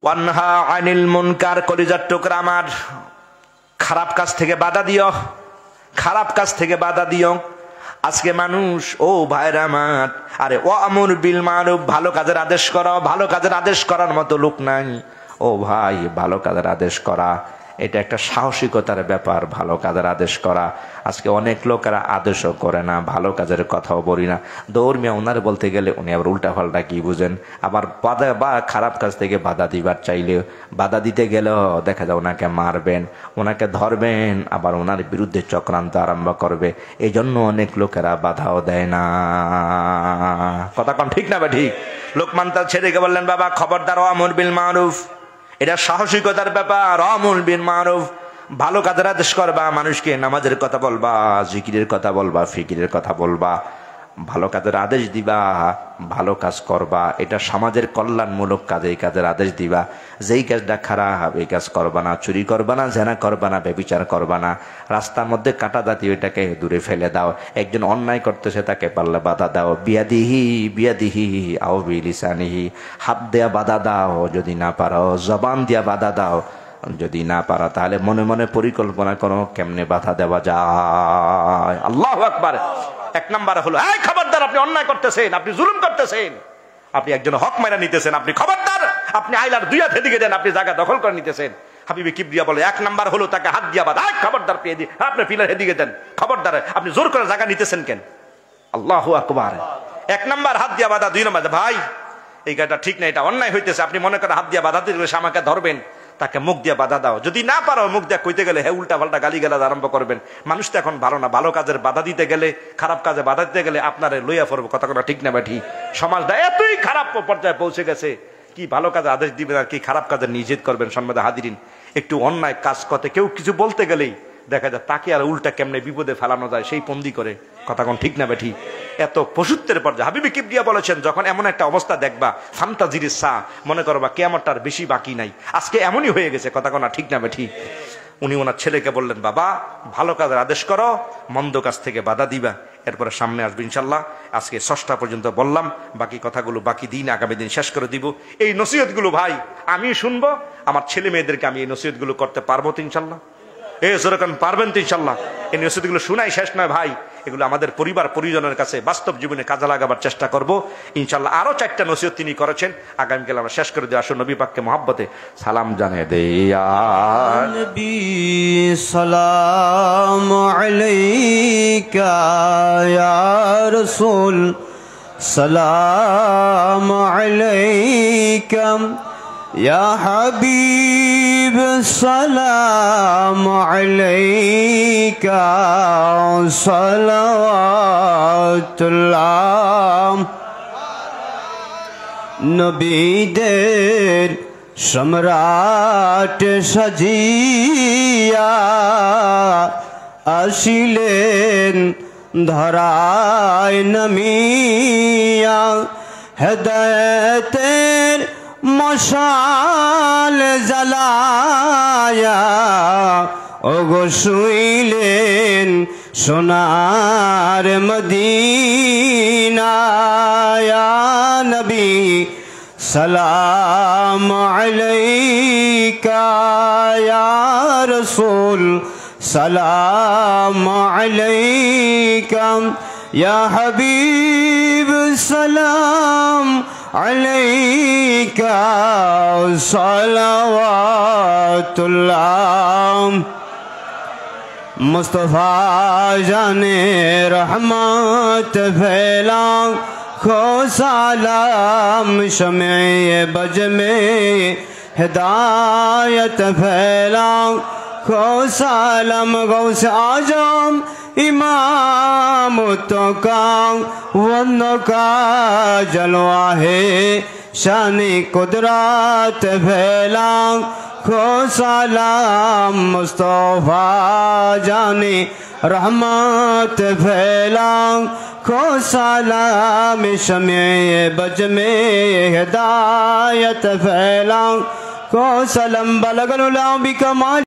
ওয়ানহা আনিল মুনকার, কলিজার টুকরা আমার, খারাপ কাজ থেকে বাধা দিও, খারাপ কাজ থেকে বাধা দিও। আজকে মানুষ, ও ভাইরা আমার, আরে ওয়ামুর বিল মারুফ, ভালো কাজের আদেশ করো, ভালো কাজের আদেশ করার মতো লোক নাই। ও ভাই, ভালো কাজের আদেশ করা এটা একটা সাহসিকতার ব্যাপার, ভালো কাজের আদেশ করা। আজকে অনেক লোকেরা আদেশও করে না, ভালো কাজের কথাও বলি না, দৌড় মিয়া ওনারে বলতে গেলে উনি আবার উল্টা পাল্টা কি বুঝেন, আবার বাধা বা খারাপ কাজ থেকে বাধা দিবার চাইলে, বাধা দিতে গেলেও দেখা যায় ওনাকে মারবেন, ওনাকে ধরবেন, আবার ওনার বিরুদ্ধে চক্রান্ত আরম্ভ করবে। এই জন্য অনেক লোকেরা বাধাও দেয় না। কথা কন ঠিক না? বা ঠিক। লোকমান তার ছেলেকে বললেন, বাবা খবরদার, ওয়ামুর বিল মারুফ, এটা সাহসিকতার ব্যাপার। ওয়ামুর বিল মারুফ, ভালো কাজের আদেশ করবা, মানুষকে নামাজের কথা বলবা, জিকিরের কথা বলবা, ফিকিরের কথা বলবা, ভালো কাজের আদেশ দিবা, ভালো কাজ করবা, এটা সমাজের কল্যাণমূলক কাজে এই কাজের আদেশ দিবা। যেই কাজটা খারাপ এই কাজ করবা না, চুরি করবা না, জেনা করবা না, ব্যভিচার করবা না, রাস্তার মধ্যে কাটা জাতীয় এটাকে দূরে ফেলে দাও। একজন অন্যায় করতেছে তাকে পারলে বাধা দাও, বিয়াদিহি বিয়াদিহি আও বিলিসানিহি, হাত দেয়া বাধা দাও, যদি না পারো জবান দিয়া বাধা দাও, যদি না পারা তাহলে মনে মনে পরিকল্পনা করো কেমনে বাধা দেওয়া যায়। আল্লাহু আকবার। এক নাম্বার হলো, এই খবরদার, আপনি অন্যায় করতেছেন, আপনি জুলুম করতেছেন, আপনি একজন হক মাইরা নিতেছেন, আপনি খবরদার, আপনি আইলার দুই হাত এদিকে দেন, আপনি জায়গা দখল করে নিতেছেন। হাবিবে কিবরিয়া বলে, এক নাম্বার হলো তাকে হাত দিয়া বাধা, খবরদার, আপনি পিলার এদিকে দেন, খবরদার, আপনি জোর করে জায়গা নিতেছেন কেন? আল্লাহু আকবার। এক নাম্বার হাত দিয়া বাধা। দুই নাম্বার, ভাই এই কাজটা ঠিক না, এটা অন্যায় হইতেছে, আপনি মনে করেন হাত দিয়া বাধা দিলে আমাকে ধরবেন, তাকে মুখ দিয়ে বাধা দাও। যদি না পারো মুখ দিয়ে কইতে গেলে হে উল্টা পাল্টা গালি গালাজ আরম্ভ করবেন। মানুষ তো এখন ভালো না, ভালো কাজের বাধা দিতে গেলে, খারাপ কাজে বাধা দিতে গেলে আপনারে লইয়া পড়বো। কথা কথা ঠিক না বা ঠিক? সমাজটা এতই খারাপ পর্যায়ে পৌঁছে গেছে, কি ভালো কাজে আদেশ দিবেন আর কি খারাপ কাজে নিষেধ করবেন। সম্মানিত হাজিরিন, একটু অন্যায় কাজ করতে কেউ কিছু বলতে গেলেই দেখা যায় তাকে আর উল্টা কেমনে বিপদে ফেলানো যায় সেই পন্দি করে। কথা কোন ঠিক না বেঠি? এত পশুত্বের পর্যায়ে হাবিবে কিবরিয়া বলেছেন, যখন এমন একটা অবস্থা দেখবা, ফান্তাজিরিস সা, মনে করবা কিয়ামতটার বেশি বাকি নাই। আজকে এমনই হয়ে গেছে। কথা কোন ঠিক না বেঠি? উনি ওনার ছেলেকে বললেন, বাবা ভালো কাজের আদেশ করো, মন্দ কাজ থেকে বাধা দিবা, এরপরে সামনে আসবে ইনশাল্লাহ। আজকে 6টা পর্যন্ত বললাম, বাকি কথাগুলো বাকি দিন আগামী দিন শেষ করে দিব। এই নসিহতগুলো ভাই আমি শুনবো, আমার ছেলে মেয়েদেরকে আমি এই নসিহতগুলো করতে পারবো তো ইনশাল্লাহ? যেরকম পারবেন তো ইনশাল্লাহ? এই নসিহতগুলো শোনাই শেষ নয় ভাই, এগুলো আমাদের পরিবার পরিজনের কাছে বাস্তব জীবনে কাজে লাগাবার চেষ্টা করব ইনশাল্লাহ। আরো 4টা নসিহত তিনি করেছেন, আগামীকাল আমরা শেষ করে দিয়ে আসুন নবী পাককে মহব্বতে সালাম জানিয়ে দেয়া। নবী সালাম আলাইকা ইয়া রাসূল, সালাম আলাইকা ইয়া হাবিব, সালাম আলাইকা সালাওয়াতুল্লাহ। নবীদের সম্রাট সাজিয়া আসিলেন ধরায় নামিয়া, হেদায়েতের মশাল জ্বালায়া ওগো শুইলেন সোনার মদিনা। ইয়া নবী সালাম আলাইকা ইয়া রাসূল, সালাম আলাইকা ইয়া হাবিব, সালাম আলাইকা সালাওয়াতুল্লাহ। মুস্তফা জানে রহমত ফেলা खो सालाम शमे बज में हिदायत फैला, खो सालम गौस आजम इमाम तो का वन्नो का जलवा है, शानी कुदरत फैला, खो सालाम मुस्तफा जाने रहमत फैला, खो सालाम शमे बज में हिदायत फैला, खो सलम बलगल उला बिकमाल।